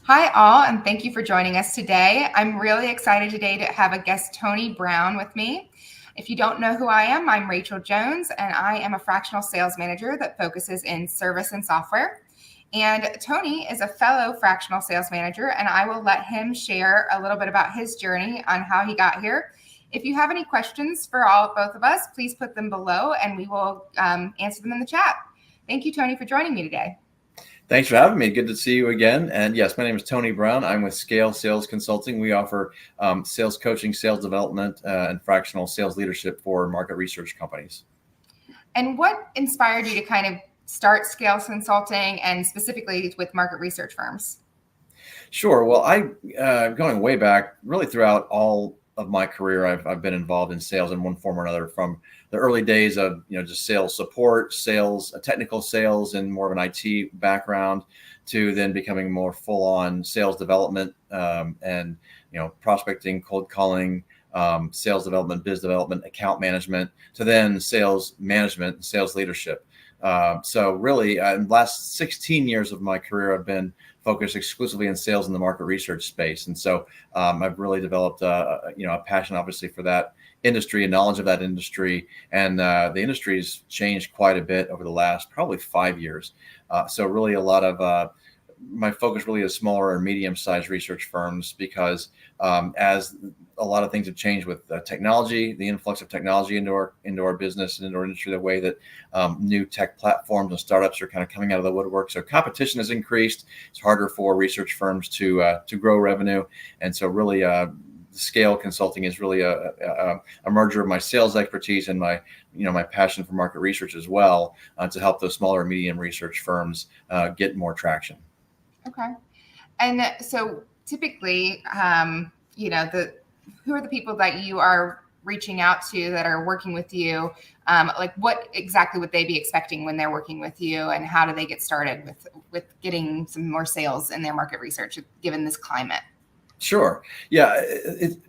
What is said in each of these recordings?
Hi, all, and thank you for joining us today. I'm really excited today to have a guest, Tony Brown, with me. If you don't know who I am, I'm Rachel Jones, and I am a fractional sales manager that focuses in service and software. And Tony is a fellow fractional sales manager, and I will let him share a little bit about his journey on how he got here. If you have any questions for both of us, please put them below, and we will answer them in the chat. Thank you, Tony, for joining me today. Thanks for having me. Good to see you again. And yes, my name is Tony Brown. I'm with Scale Sales Consulting. We offer sales coaching, sales development, and fractional sales leadership for market research companies. And what inspired you to kind of start Scale Consulting and specifically with market research firms? Sure. Well, going way back, really throughout all of my career, I've been involved in sales in one form or another, from the early days of just sales support, sales, technical sales, and more of an IT background, to then becoming more full-on sales development and prospecting, cold calling, sales development, biz development, account management, to then sales management, and sales leadership. So really, in the last 16 years of my career, I've been focused exclusively in sales in the market research space. And so I've really developed a passion, obviously, for that industry and knowledge of that industry. And the industry's changed quite a bit over the last probably 5 years. So really a lot of my focus really is smaller and medium-sized research firms, because as a lot of things have changed with technology, the influx of technology into our business and into our industry, the way that new tech platforms and startups are kind of coming out of the woodwork. So competition has increased. It's harder for research firms to grow revenue. And so really Scale Consulting is really a merger of my sales expertise and my passion for market research as well, to help those smaller and medium research firms get more traction. Okay. And so typically, who are the people that you are reaching out to that are working with you? Like, what exactly would they be expecting when they're working with you, and how do they get started with getting some more sales in their market research given this climate? Sure. Yeah.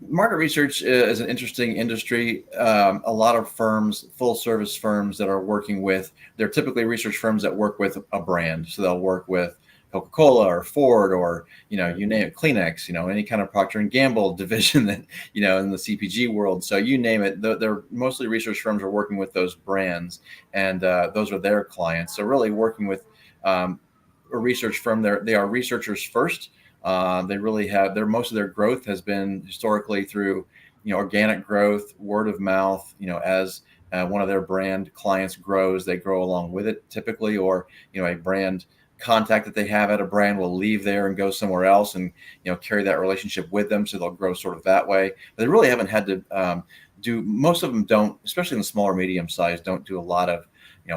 Market research is an interesting industry. A lot of firms, full service firms that are working with, they're typically research firms that work with a brand. So they'll work with Coca-Cola or Ford or, you name it, Kleenex, any kind of Procter and Gamble division that, in the CPG world. So you name it, they're mostly research firms are working with those brands, and those are their clients. So really working with a research firm, they are researchers first. They really have most of their growth has been historically through, organic growth, word of mouth, as one of their brand clients grows, they grow along with it typically, or, a brand contact that they have at a brand will leave there and go somewhere else and, carry that relationship with them. So they'll grow sort of that way. But they really haven't had to most of them don't, especially in the smaller, medium size, don't do a lot of,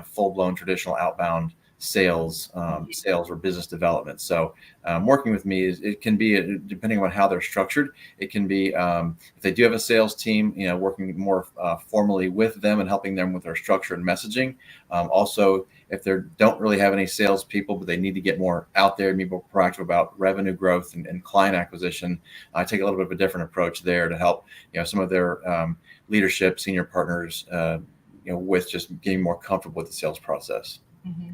full blown traditional outbound sales or business development. So working with me it can be, depending on how they're structured, it can be if they do have a sales team, working more formally with them and helping them with their structure and messaging. Also, if they don't really have any sales people, but they need to get more out there and be more proactive about revenue growth and client acquisition, I take a little bit of a different approach there to help some of their leadership, senior partners, with just getting more comfortable with the sales process. Mm-hmm.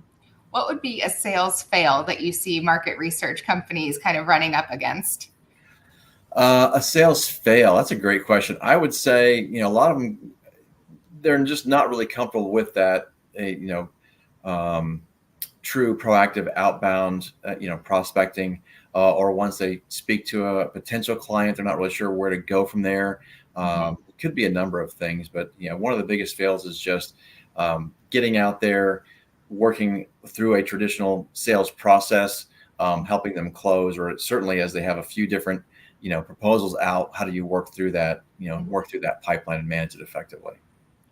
What would be a sales fail that you see market research companies kind of running up against? A sales fail, that's a great question. I would say, a lot of them, they're just not really comfortable with that, true proactive outbound, prospecting, or once they speak to a potential client, they're not really sure where to go from there. It could be a number of things, but one of the biggest fails is just getting out there, working through a traditional sales process, helping them close, or certainly as they have a few different, proposals out, how do you work through that, work through that pipeline and manage it effectively?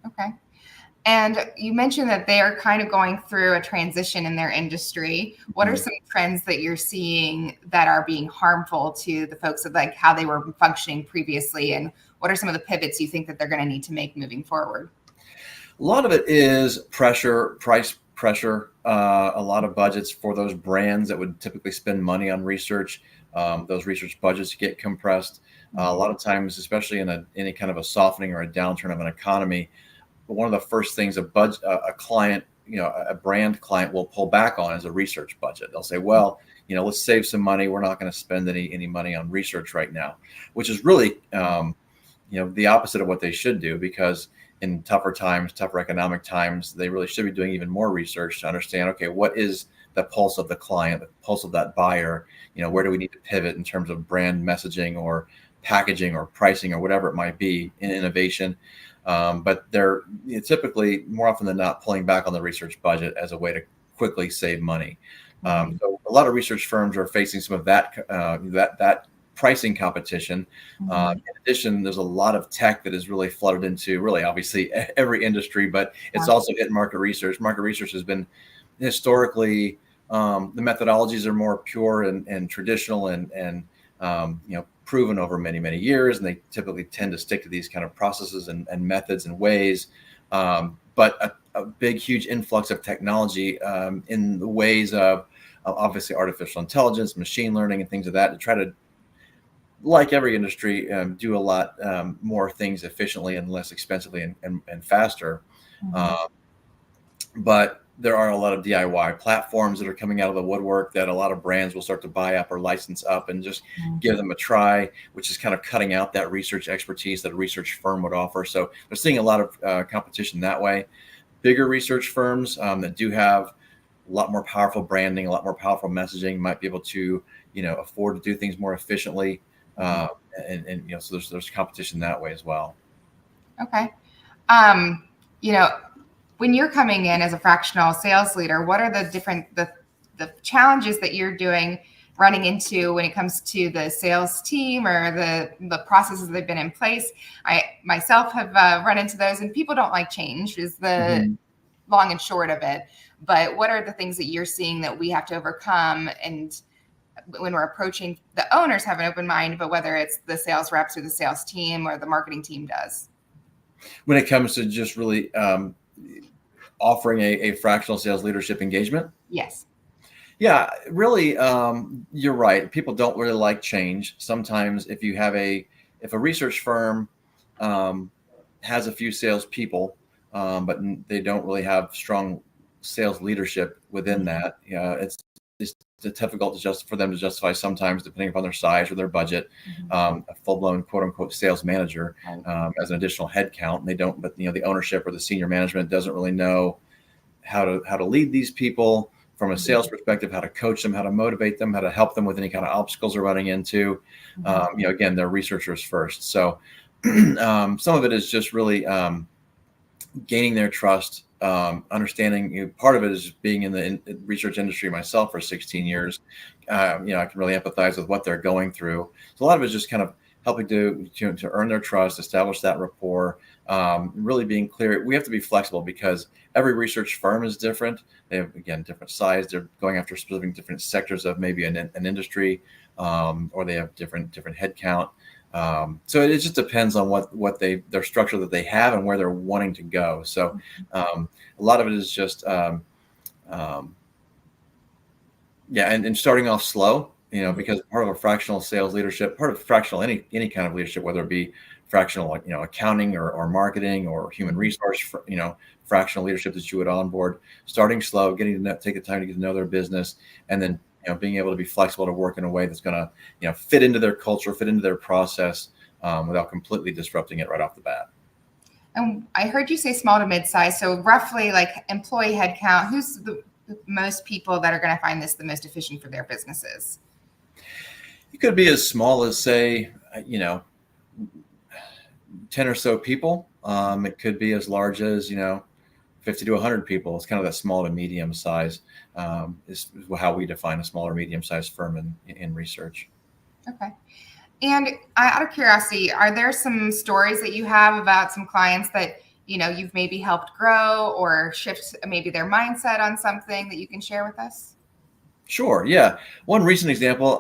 Okay. And you mentioned that they are kind of going through a transition in their industry. What are some trends that you're seeing that are being harmful to the folks of like how they were functioning previously? And what are some of the pivots you think that they're going to need to make moving forward? A lot of it is price pressure, a lot of budgets for those brands that would typically spend money on research. Those research budgets get compressed. A lot of times, especially in any kind of a softening or a downturn of an economy, one of the first things a client a brand client will pull back on as a research budget. They'll say, well, let's save some money. We're not going to spend any money on research right now, which is really, the opposite of what they should do, because in tougher economic times, they really should be doing even more research to understand, okay, what is the pulse of the client, the pulse of that buyer? Where do we need to pivot in terms of brand messaging or packaging or pricing or whatever it might be in innovation? But they're typically, more often than not, pulling back on the research budget as a way to quickly save money. So a lot of research firms are facing some of that pricing competition. In addition, there's a lot of tech that is really flooded into obviously every industry, but it's also hit market research. Market research has been historically, the methodologies are more pure and traditional and proven over many, many years, and they typically tend to stick to these kind of processes and methods and ways. But a big, huge influx of technology in the ways of obviously artificial intelligence, machine learning, and things of that, to try to, like every industry, do a lot more things efficiently and less expensively and faster. But there are a lot of DIY platforms that are coming out of the woodwork that a lot of brands will start to buy up or license up and just give them a try, which is kind of cutting out that research expertise that a research firm would offer. So they're seeing a lot of competition that way. Bigger research firms that do have a lot more powerful branding, a lot more powerful messaging, might be able to, afford to do things more efficiently. So there's competition that way as well. Okay. When you're coming in as a fractional sales leader, what are the challenges that you're running into when it comes to the sales team or the processes that have been in place? I myself have run into those, and people don't like change is the long and short of it. But what are the things that you're seeing that we have to overcome? And when we're approaching, the owners have an open mind, but whether it's the sales reps or the sales team or the marketing team does. When it comes to just really offering a fractional sales leadership engagement? Yes. Yeah, really, you're right. People don't really like change. Sometimes if a research firm has a few salespeople, but they don't really have strong sales leadership within that, it's difficult for them to justify sometimes, depending upon their size or their budget, a full-blown quote unquote sales manager as an additional headcount. They don't, but the ownership or the senior management doesn't really know how to lead these people from a sales perspective, how to coach them, how to motivate them, how to help them with any kind of obstacles they're running into. Again, they're researchers first. So some of it is just really gaining their trust, understanding, part of it is being in the research industry myself for 16 years. I can really empathize with what they're going through. So a lot of it is just kind of helping to earn their trust, establish that rapport, really being clear. We have to be flexible because every research firm is different. They have, again, different size. They're going after specific different sectors of maybe an industry, or they have different headcount. So it just depends on what their structure that they have and where they're wanting to go. So a lot of it is just and starting off slow, because part of a fractional sales leadership, part of fractional any kind of leadership, whether it be fractional accounting or marketing or human resource, fractional leadership that you would onboard, starting slow, getting to take the time to get to know their business, and then being able to be flexible to work in a way that's going to, fit into their culture, fit into their process, without completely disrupting it right off the bat. And I heard you say small to mid-size. So roughly, like, employee headcount, who's the most people that are going to find this the most efficient for their businesses? It could be as small as, say, 10 or so people. It could be as large as, 50 to 100 people. It's kind of that small to medium size, is how we define a small or medium sized firm in research. Okay. And out of curiosity, are there some stories that you have about some clients that, you've maybe helped grow or shift maybe their mindset on something that you can share with us? Sure. Yeah. One recent example,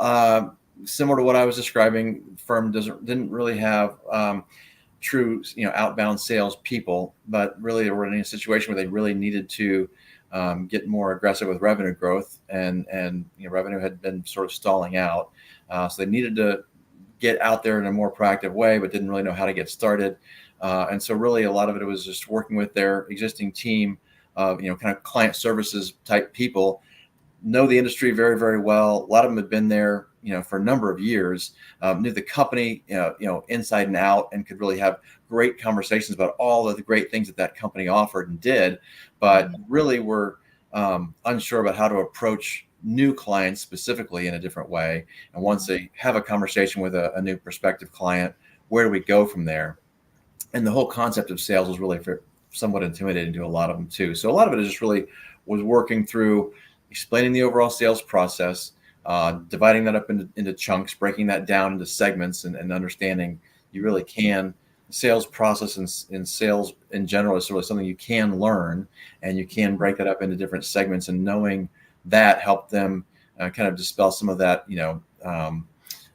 similar to what I was describing, firm didn't really have true, outbound sales people, but really they were in a situation where they really needed to get more aggressive with revenue growth, and revenue had been sort of stalling out. So they needed to get out there in a more proactive way, but didn't really know how to get started. And so really a lot of it was just working with their existing team kind of client services type people, know the industry very, very well. A lot of them had been there, for a number of years, knew the company, inside and out, and could really have great conversations about all of the great things that company offered and did, but really were unsure about how to approach new clients specifically in a different way. And once they have a conversation with a new prospective client, where do we go from there? And the whole concept of sales was really somewhat intimidating to a lot of them too. So a lot of it just really was working through explaining the overall sales process, dividing that up into chunks, breaking that down into segments, and understanding you really can. Sales process and sales in general is sort of something you can learn, and you can break that up into different segments, and knowing that helped them kind of dispel some of that,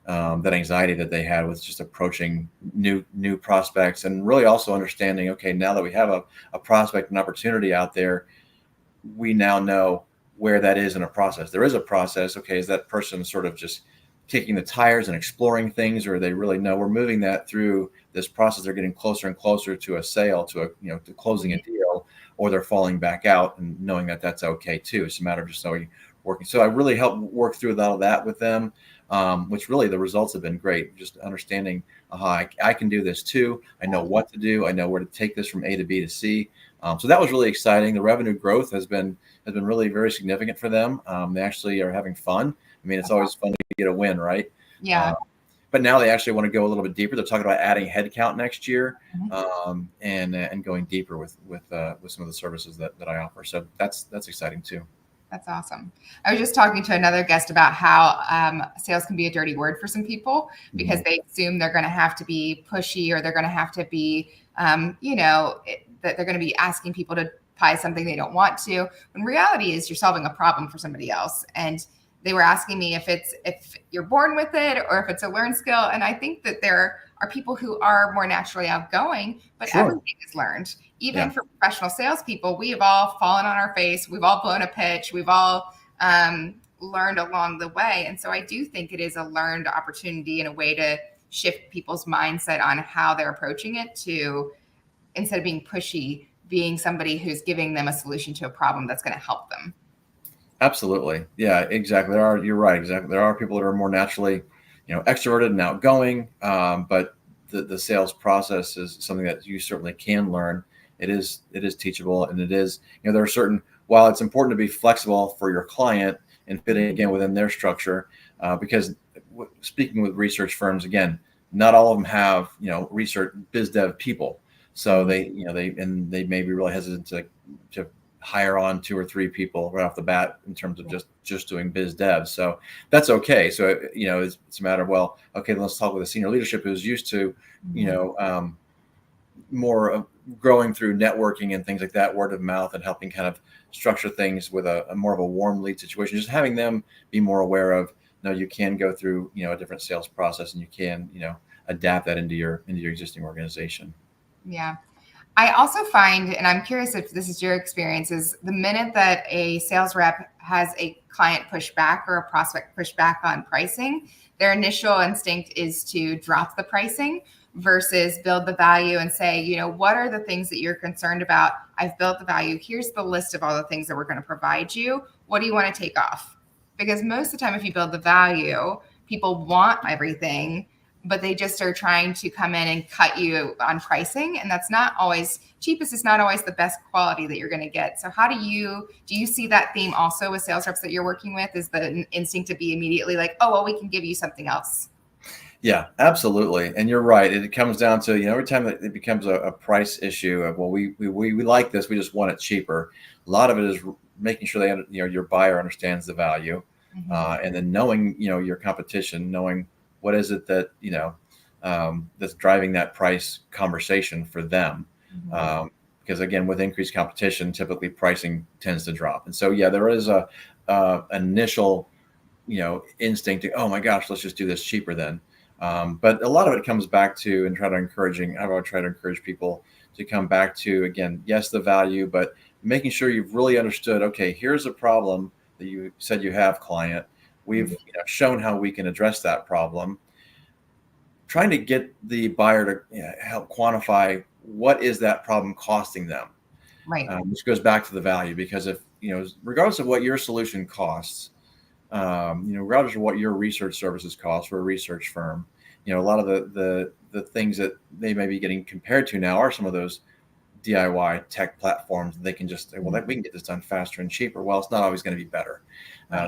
that anxiety that they had with just approaching new prospects, and really also understanding, okay, now that we have a prospect and opportunity out there, we now know where that is in a process. There is a process. Okay, is that person sort of just kicking the tires and exploring things, or they really know we're moving that through this process? They're getting closer and closer to a sale, to closing a deal, or they're falling back out, and knowing that that's okay too. It's a matter of just knowing working. So I really helped work through all that with them, which really the results have been great. Just understanding, I can do this too. I know what to do. I know where to take this from A to B to C. So that was really exciting. The revenue growth has been really very significant for them. They actually are having fun. I mean, it's always fun to get a win, right? Yeah. But now they actually want to go a little bit deeper. They're talking about adding headcount next year, and going deeper with some of the services that I offer. So that's exciting too. That's awesome. I was just talking to another guest about how sales can be a dirty word for some people, because they assume they're going to have to be pushy, or they're going to have to be, that they're going to be asking people to buy something they don't want to. When reality is, you're solving a problem for somebody else. And they were asking me if you're born with it, or if it's a learned skill. And I think that there are people who are more naturally outgoing, but everything is learned. Even for professional salespeople, we have all fallen on our face. We've all blown a pitch. We've all learned along the way. And so I do think it is a learned opportunity, and a way to shift people's mindset on how they're approaching it, to, instead of being pushy, being somebody who's giving them a solution to a problem that's going to help them. Absolutely. Yeah, exactly. You're right. Exactly. There are people that are more naturally, extroverted and outgoing. But the sales process is something that you certainly can learn. It is teachable, and it is, there are certain, while it's important to be flexible for your client and fitting again within their structure, because speaking with research firms, again, not all of them have, research biz dev people. So they may be really hesitant to hire on 2 or 3 people right off the bat in terms of just doing biz dev. So that's okay. So, it's a matter of, well, okay, let's talk with a senior leadership who's used to, more of growing through networking and things like that, word of mouth, and helping kind of structure things with a more of a warm lead situation. Just having them be more aware of, no, you can go through, a different sales process, and you can, adapt that into your existing organization. Yeah. I also find, and I'm curious if this is your experience, is the minute that a sales rep has a client push back, or a prospect push back on pricing, their initial instinct is to drop the pricing versus build the value and say, what are the things that you're concerned about? I've built the value. Here's the list of all the things that we're going to provide you. What do you want to take off? Because most of the time, if you build the value, people want everything, but they just are trying to come in and cut you on pricing. And that's not always, cheapest is not always the best quality that you're going to get. So how do you see that theme also with sales reps that you're working with? Is the instinct to be immediately like, oh, well, we can give you something else? Yeah, absolutely. And you're right. It comes down to, every time that it becomes a price issue of, well, we like this, we just want it cheaper. A lot of it is making sure your buyer understands the value, and then knowing, your competition, knowing what is it that, that's driving that price conversation for them. Because again, with increased competition, typically pricing tends to drop. And so, there is a initial, instinct to, oh my gosh, let's just do this cheaper then. But a lot of it comes back to, and I would try to encourage people to come back to, again, yes, the value, but making sure you've really understood, okay, here's a problem that you said you have, client. We've shown how we can address that problem. Trying to get the buyer to help quantify what is that problem costing them. Right. Which goes back to the value, because if, regardless of what your solution costs, regardless of what your research services cost for a research firm, a lot of the things that they may be getting compared to now are some of those DIY tech platforms. They can just say, well, we can get this done faster and cheaper. Well, it's not always going to be better.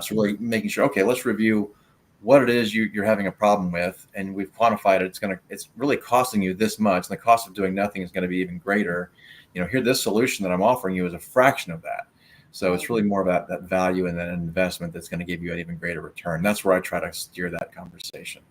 So really making sure, okay, let's review what it is you're having a problem with, and we've quantified it. It's really costing you this much, and the cost of doing nothing is going to be even greater. Here, this solution that I'm offering you is a fraction of that. So it's really more about that value and that investment that's going to give you an even greater return. That's where I try to steer that conversation.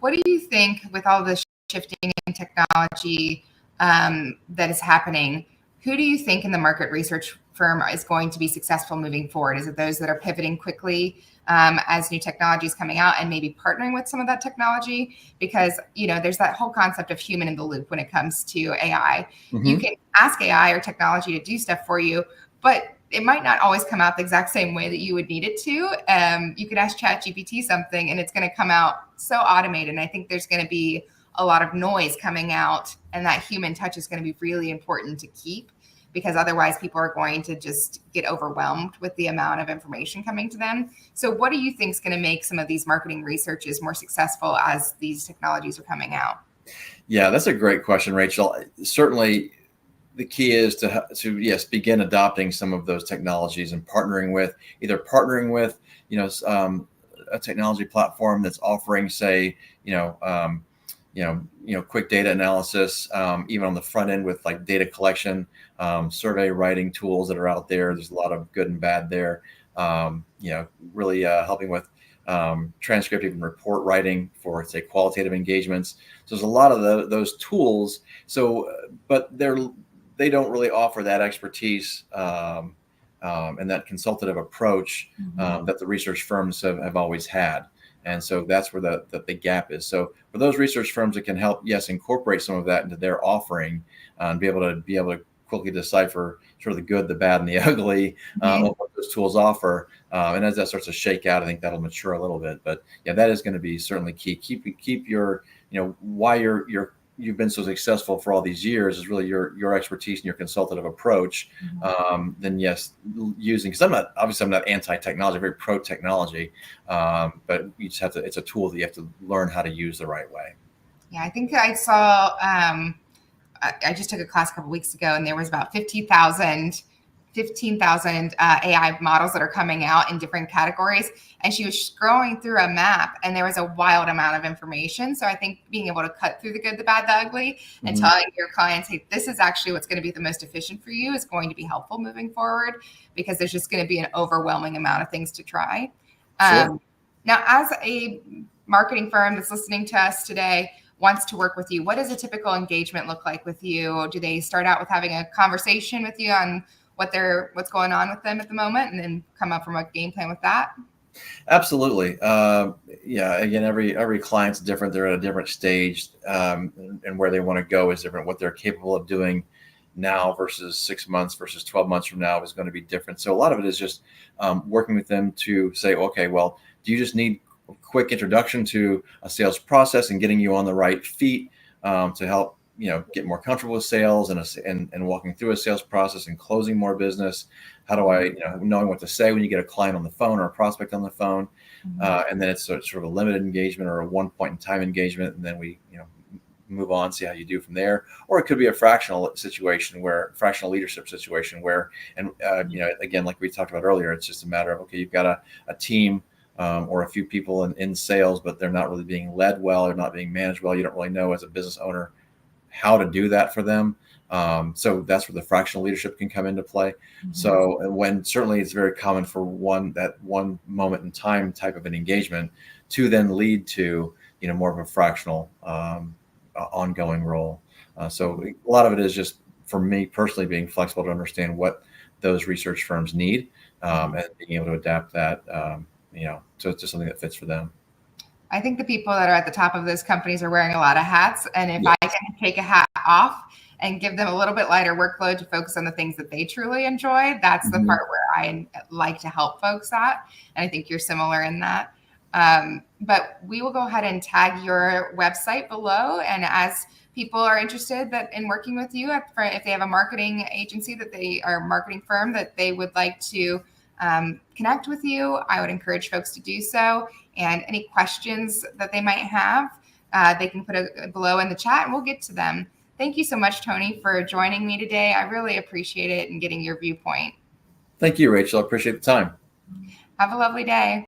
What do you think with all the shifting in technology that is happening? Who do you think in the market research firm is going to be successful moving forward? Is it those that are pivoting quickly as new technology is coming out and maybe partnering with some of that technology? Because, there's that whole concept of human in the loop when it comes to AI. Mm-hmm. You can ask AI or technology to do stuff for you, but it might not always come out the exact same way that you would need it to. You could ask ChatGPT something and it's going to come out so automated. And I think there's going to be a lot of noise coming out, and that human touch is going to be really important to keep, because otherwise people are going to just get overwhelmed with the amount of information coming to them. So what do you think is going to make some of these marketing researches more successful as these technologies are coming out? Yeah, that's a great question, Rachel. Certainly the key is to yes, begin adopting some of those technologies and partnering with a technology platform that's offering, say, quick data analysis, even on the front end with like data collection, survey writing tools that are out there. There's a lot of good and bad there. Really helping with transcriptive and report writing for, say, qualitative engagements. So there's a lot of those tools. So, but they don't really offer that expertise and that consultative approach that the research firms have always had. And so that's where the gap is. So for those research firms that can help, yes, incorporate some of that into their offering and be able to quickly decipher sort of the good, the bad, and the ugly of what those tools offer. And as that starts to shake out, I think that'll mature a little bit. But yeah, that is going to be certainly key. Keep your, why you've been so successful for all these years is really your expertise and your consultative approach. Then yes, because I'm not anti-technology, I'm very pro-technology, but you just have to, it's a tool that you have to learn how to use the right way. Yeah, I think I saw, I just took a class a couple weeks ago, and there was about 15,000 AI models that are coming out in different categories. And she was scrolling through a map, and there was a wild amount of information. So I think being able to cut through the good, the bad, the ugly, and telling your clients, hey, this is actually what's going to be the most efficient for you, is going to be helpful moving forward, because there's just going to be an overwhelming amount of things to try. Sure. Now, as a marketing firm that's listening to us today wants to work with you, what does a typical engagement look like with you? Do they start out with having a conversation with you on what's going on with them at the moment, and then come up from a game plan with that? Absolutely. Yeah. Again, every client's different. They're at a different stage, and where they want to go is different. What they're capable of doing now versus 6 months versus 12 months from now is going to be different. So a lot of it is just working with them to say, okay, well, do you just need a quick introduction to a sales process and getting you on the right feet to help get more comfortable with sales and walking through a sales process and closing more business? How do I, knowing what to say when you get a client on the phone or a prospect on the phone, and then it's sort of a limited engagement or a one point in time engagement, and then we, move on, see how you do from there. Or it could be a fractional leadership situation where, and again, like we talked about earlier, it's just a matter of, okay, you've got a team or a few people in sales, but they're not really being led well, they're not being managed well. You don't really know as a business owner how to do that for them. So that's where the fractional leadership can come into play. So when certainly it's very common for one moment in time type of an engagement to then lead to, more of a fractional ongoing role. So a lot of it is just, for me personally, being flexible to understand what those research firms need and being able to adapt that, to something that fits for them. I think the people that are at the top of those companies are wearing a lot of hats. And if I can take a hat off and give them a little bit lighter workload to focus on the things that they truly enjoy, that's the part where I like to help folks at. And I think you're similar in that. But we will go ahead and tag your website below. And as people are interested in working with you, if they have a marketing agency that they are a marketing firm that they would like to connect with you, I would encourage folks to do so. And any questions that they might have, they can put it below in the chat and we'll get to them. Thank you so much, Tony, for joining me today. I really appreciate it and getting your viewpoint. Thank you, Rachel. I appreciate the time. Have a lovely day.